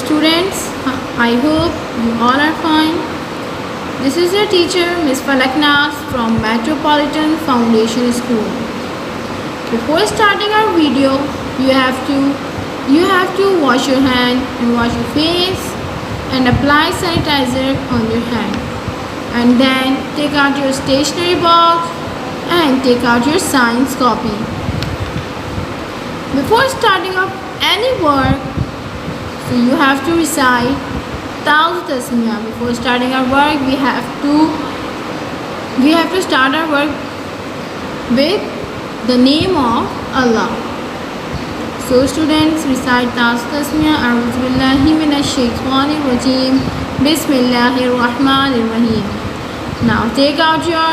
students, I hope you all are fine. This is your teacher Miss Falaknas from Metropolitan Foundation School. Before starting our video, you have to wash your hand and wash your face and apply sanitizer on your hand. And then take out your stationery box and take out your science copy. Before starting up any work, so you have to recite Ta'awuz Tasmiyah. Before starting our work, we have to start our work with the name of Allah. So students, recite Ta'awuz Tasmiyah. A'udhu billahi minash shaitanir rajeem. Bismillahir rahmanir rahim. Now take out your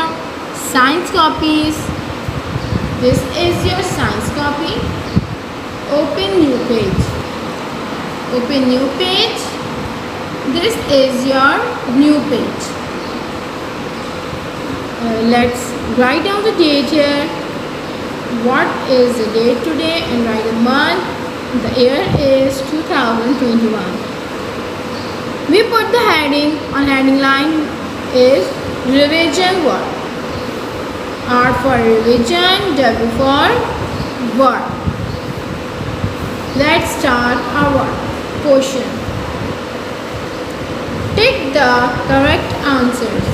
science copies. This is your science copy. Open new page. Open new page. This is your new page. Let's write down the date here. What is the date today? And write the month. The year is 2021. We put the heading on heading line is revision work. R for revision, W for work. Let's start our work. Question. Take the correct answers.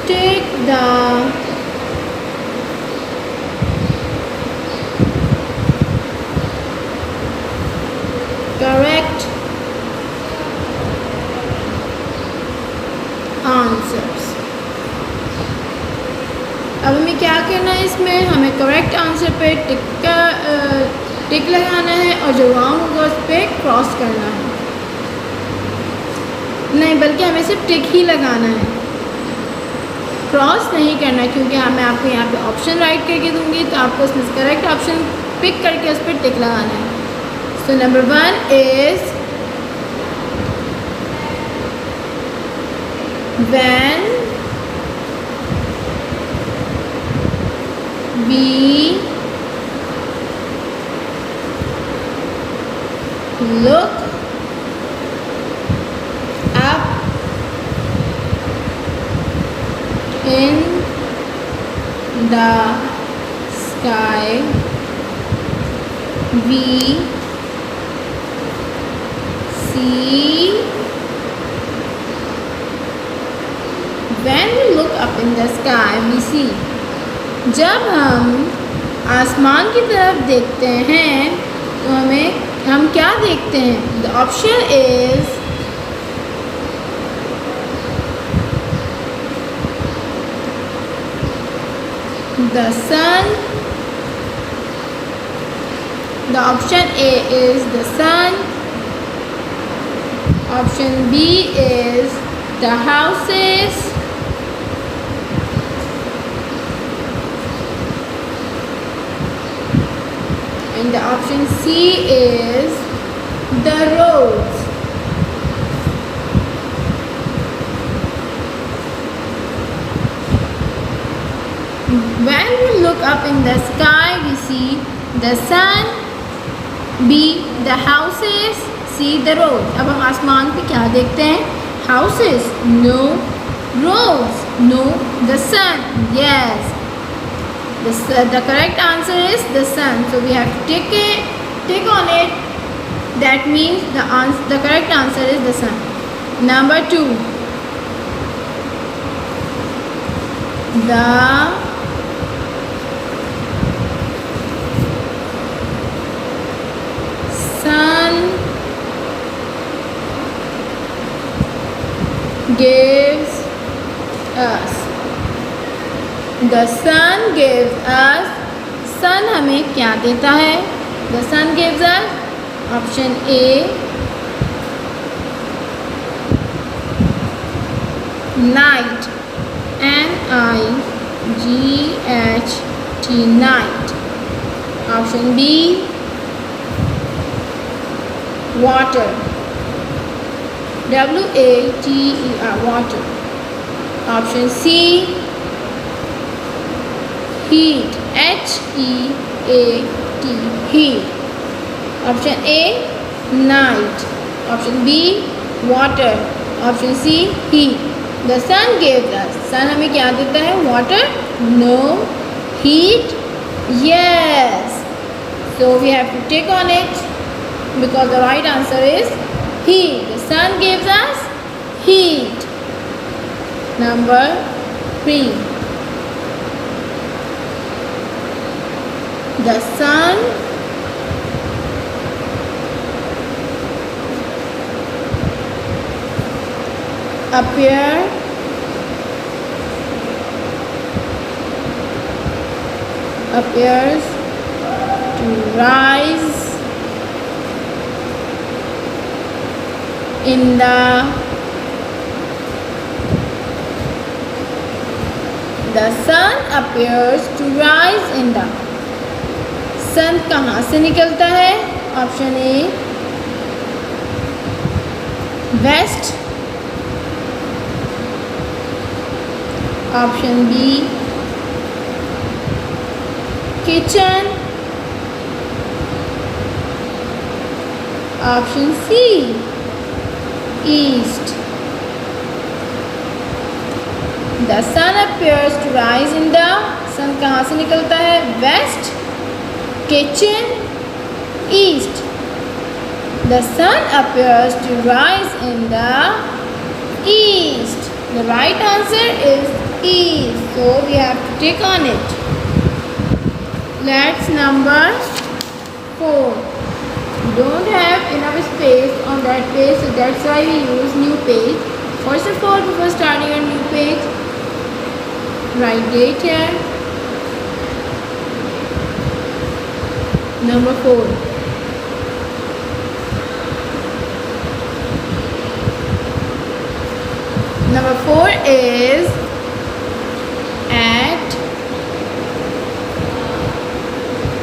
Take the correct answers. अब हमें क्या करना है, इसमें हमें correct answer पे टिक लगाना है और जो रॉन्ग होगा उस पर क्रॉस करना है. नहीं, बल्कि हमें सिर्फ टिक ही लगाना है, क्रॉस नहीं करना, क्योंकि मैं आपको यहाँ पे ऑप्शन राइट करके दूंगी तो आपको उसमें से करेक्ट ऑप्शन पिक करके उस पर टिक लगाना है. So number 1 is when we look up in the sky, we see. When we look up in the sky, we see. जब हम आसमान की तरफ देखते हैं तो हम क्या देखते हैं? The option is the sun. The option A is the sun. Option B is the houses. And the option C is the roads. When we look up in the sky, we see the sun, B the houses, C the roads. अब हम आसमान पे क्या देखते हैं? Houses? No. Roads? No. The sun? Yes. The correct answer is the sun. So we have to tick on it. That means the correct answer is the sun. Number 2. The sun gives us. The sun gives us. sun हमें क्या देता है? The sun gives us. Option A night, N-I-G-H-T, night. Option B water, W-A-T-E-R, water. Option C heat, H-E-A-T, heat. Option A, night. Option B, water. Option C, heat. The sun gives us. Sun हमें क्या देता है? Water? No. Heat? Yes. So we have to tick on it because the right answer is heat. The sun gives us heat. Number 3. The sun appears to rise in the sun appears to rise in the sun कहाँ से निकलता है? Option A west. Option B kitchen. Option C east. The sun appears to rise in the sun कहाँ से निकलता है? West, kitchen, east. The sun appears to rise in the east. The right answer is east. So we have to tick on it. Let's number 4. We don't have enough space on that page, so that's why we use new page. First of all, before starting a new page, write date here. Number 4. Number 4 is at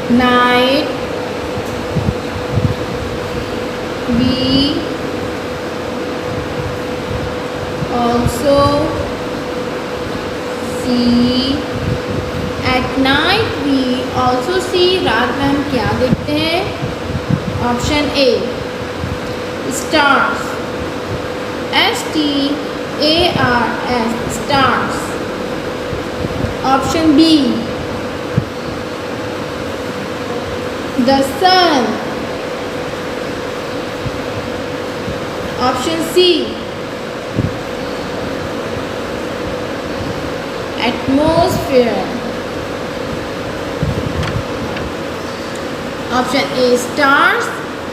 night we also see. At night we also see. रात में हम क्या देखते हैं? Option A stars. STARS stars. Option B the sun. Option C atmosphere. Option A stars.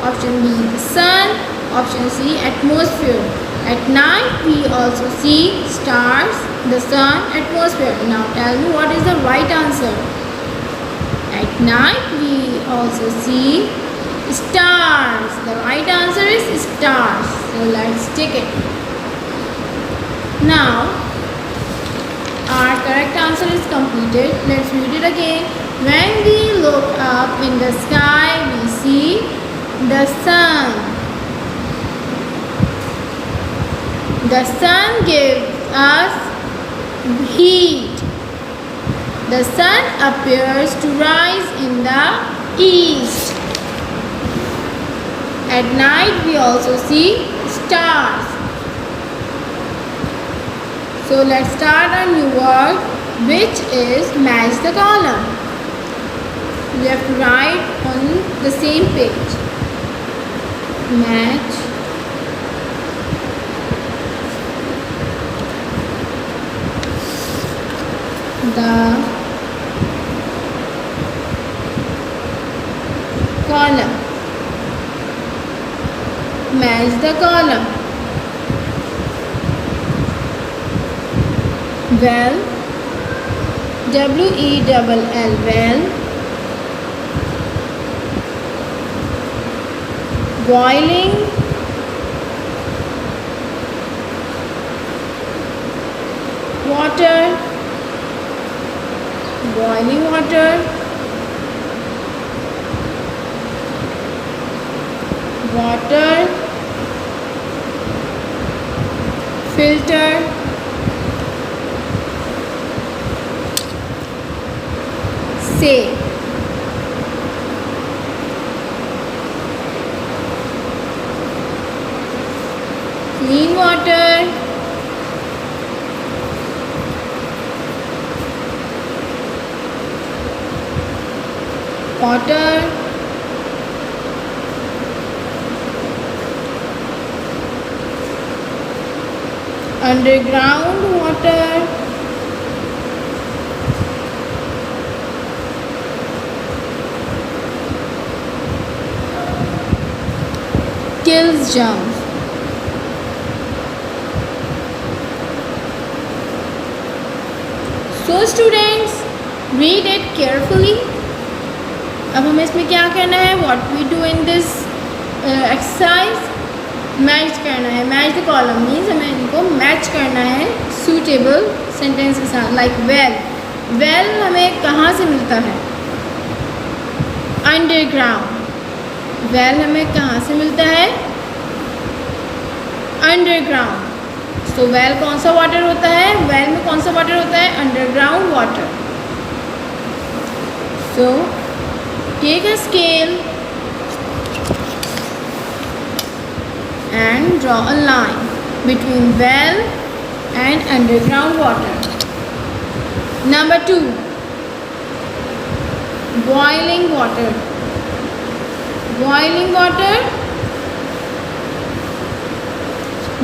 Option B the sun. Option C atmosphere. At night we also see stars, the sun, atmosphere. Now tell me what is the right answer. At night we also see stars. The right answer is stars. So let's tick it. Now our correct answer is completed. Let's read it again. When we look up in the sky we see the sun. The sun gives us heat. The sun appears to rise in the east. At night we also see stars. So let's start a new word, which is match the column. We have to write on the same page. Match the column. Match the column. Well, WELL well. Boiling. Water. Boiling water. Water. Filter. Say. water. Water. Underground water. Kills germs. So students, read it carefully. अब हमें इसमें क्या करना है? What we do in this exercise? Match करना है. Match the column means हमें इनको मैच करना है सूटेबल सेंटेंस के साथ. Like well. वेल हमें कहाँ से मिलता है? अंडरग्राउंड. वेल हमें कहाँ से मिलता है? अंडरग्राउंड. तो वेल कौन सा वाटर होता है? वेल में कौन सा वाटर होता है? Underground water. So take a scale and draw a line between well and underground water. Number 2, boiling water. Boiling water.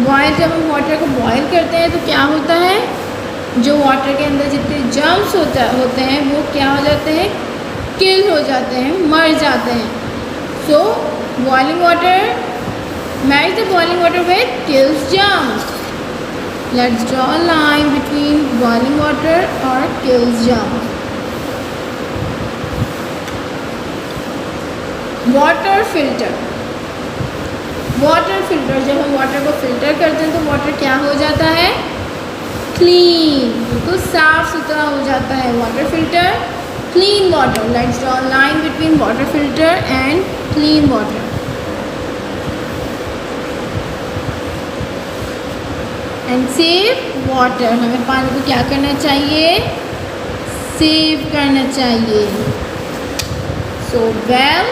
Boil जब हम वाटर को बॉयल करते हैं तो क्या होता है? जो वाटर के अंदर जितने जर्म्स होते हैं वो क्या हो जाते हैं? किल हो जाते हैं, मर जाते हैं. सो boiling water, match the boiling water with kills germs. Let's draw a line between boiling water or kills germs. Water filter. Water filter. जब हम वाटर को फिल्टर करते हैं तो वाटर क्या हो जाता है? क्लीन. तो साफ सुथरा हो जाता है. Water filter, clean water. Let's draw a line between water filter and clean water. And save water. हमें पानी को क्या करना चाहिए? सेव करना चाहिए. So well,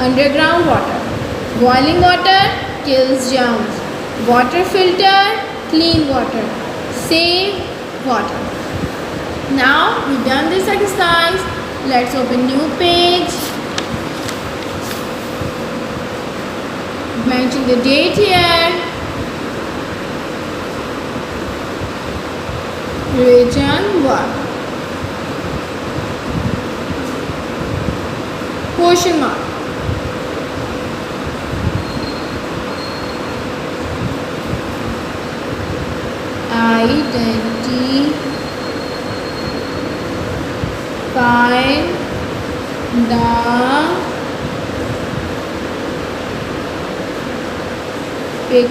underground water. Boiling water kills germs. Water filter, clean water. Save water. Now we've done this exercise. Let's open new page. Mention the date here. Region 1. Question mark.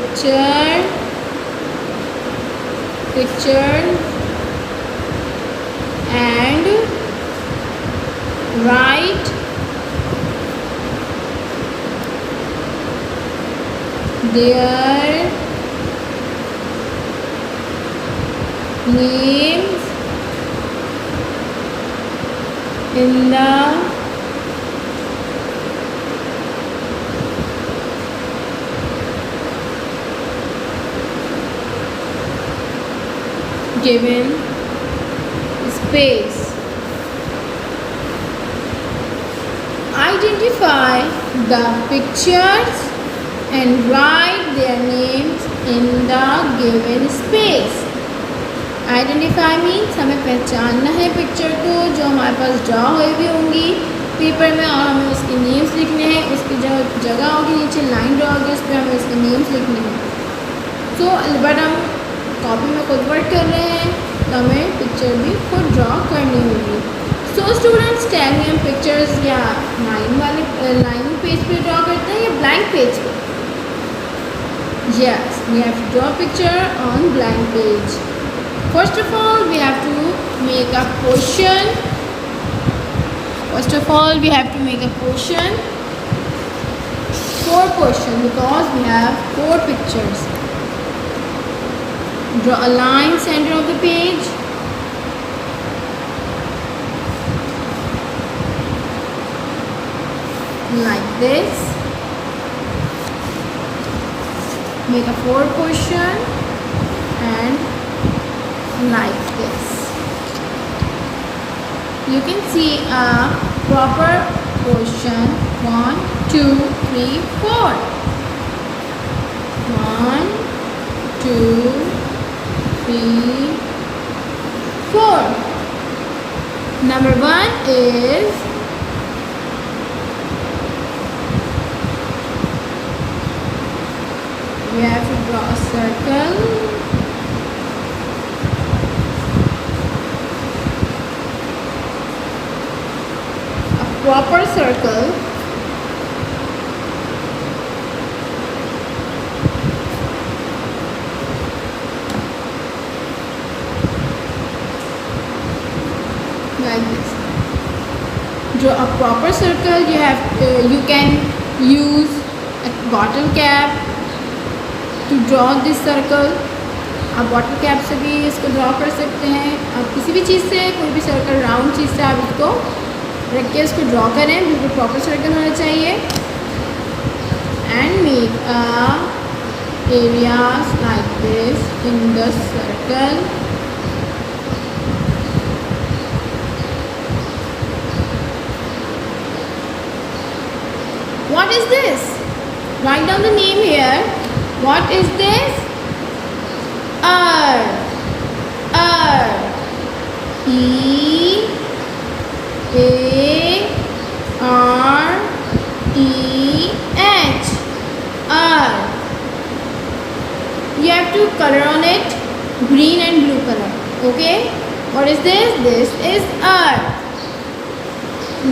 Identify the picture and write their names in the given space. Identify the pictures and write their names in the given space. Identify means हमें पहचानना है picture को जो हमारे पास draw हुई भी होंगी paper में, और हमें उसके नेम्स लिखने हैं. उसकी जो जगह होगी नीचे लाइन ड्रॉ होगी उस पर हमें उसके नेम्स लिखने हैं. सो बट हम कॉपी में खुद वर्क कर रहे हैं तो हमें पिक्चर भी खुद ड्रॉ करनी होगी. सो स्टूडेंट्स टेल मी, हम पिक्चर्स या लाइन पेज पे ड्रॉ करते हैं या ब्लैंक पेज पे? Yes, we have to draw picture on blank page. First of all, we have to make a portion. First of all, we have to make a portion. 4 portion because we have 4 pictures. Draw a line center of the page. Like this. make a 4 question and like this. You can see a proper question. 1, 2, 3, 4. 1, 2, 3, 4. Number 1 is we have to draw a circle. A proper circle. Like this. Draw a proper circle. You can use a bottle cap to draw this circle. आप bottle cap से भी इसको draw कर सकते हैं. आप किसी भी चीज़ से, कोई भी सर्कल राउंड चीज़ से आप इसको रख के इसको ड्रॉ करें. बिल्कुल प्रॉपर सर्कल होना चाहिए. And make areas like this in the circle. What is this? Write down the name here. What is this? E A R T H. You have to color on it green and blue color. Okay. What is this? This is earth.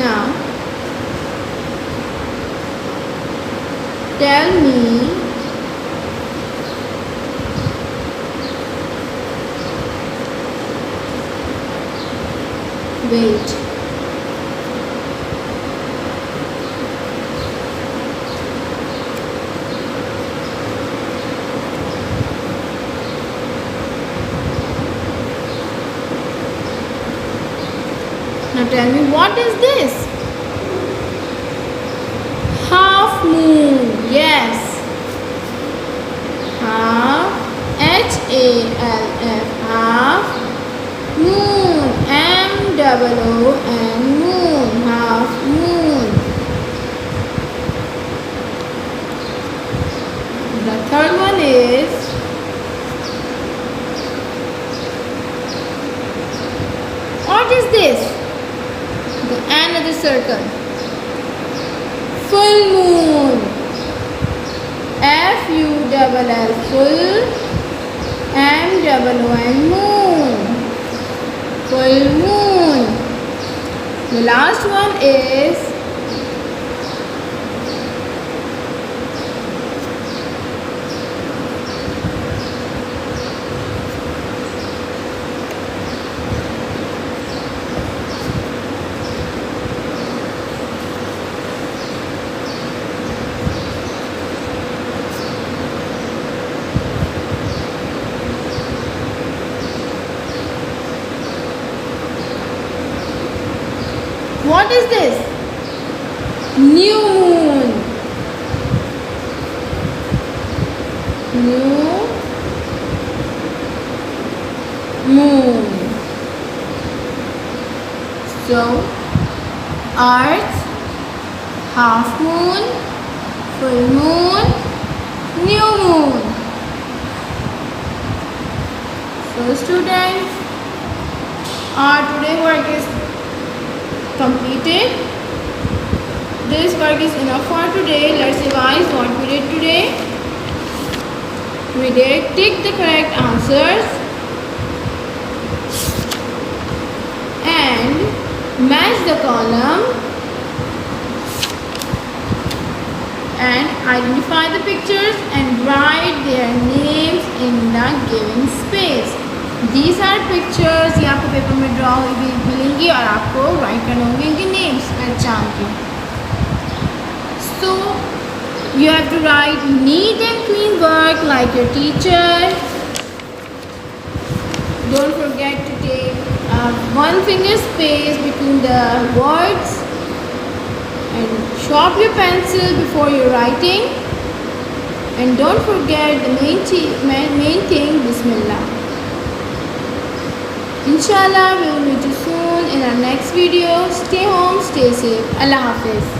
Now tell me wait. Now tell me, what is this? Half moon. Yes. Half. H-A-L-F. Half. Moon. M-O-O-N. Moon. Half moon. The third one is what is this? The end of the circle. Full moon. F-U-L-L. Full. M-O-O-N. Moon. Full moon. The last one is what is this? New moon. New moon. So, earth, half moon, full moon, new moon. So students, our today work is completed. This work is enough for today. Let's revise what we did today. We did tick the correct answers and match the column and identify the pictures and write their names in the given space. These are pictures. ये आपको paper में draw हुई मिलेंगी और आपको right करने होंगे इनके नेम्स पहचान के. So you have to write neat and clean work like your teacher. Don't forget to take one finger space between the words and sharpen your pencil before you're writing. And don't forget the main thing, Bismillah. Inshallah, we will meet you soon in our next video. Stay home, stay safe. Allah Hafiz.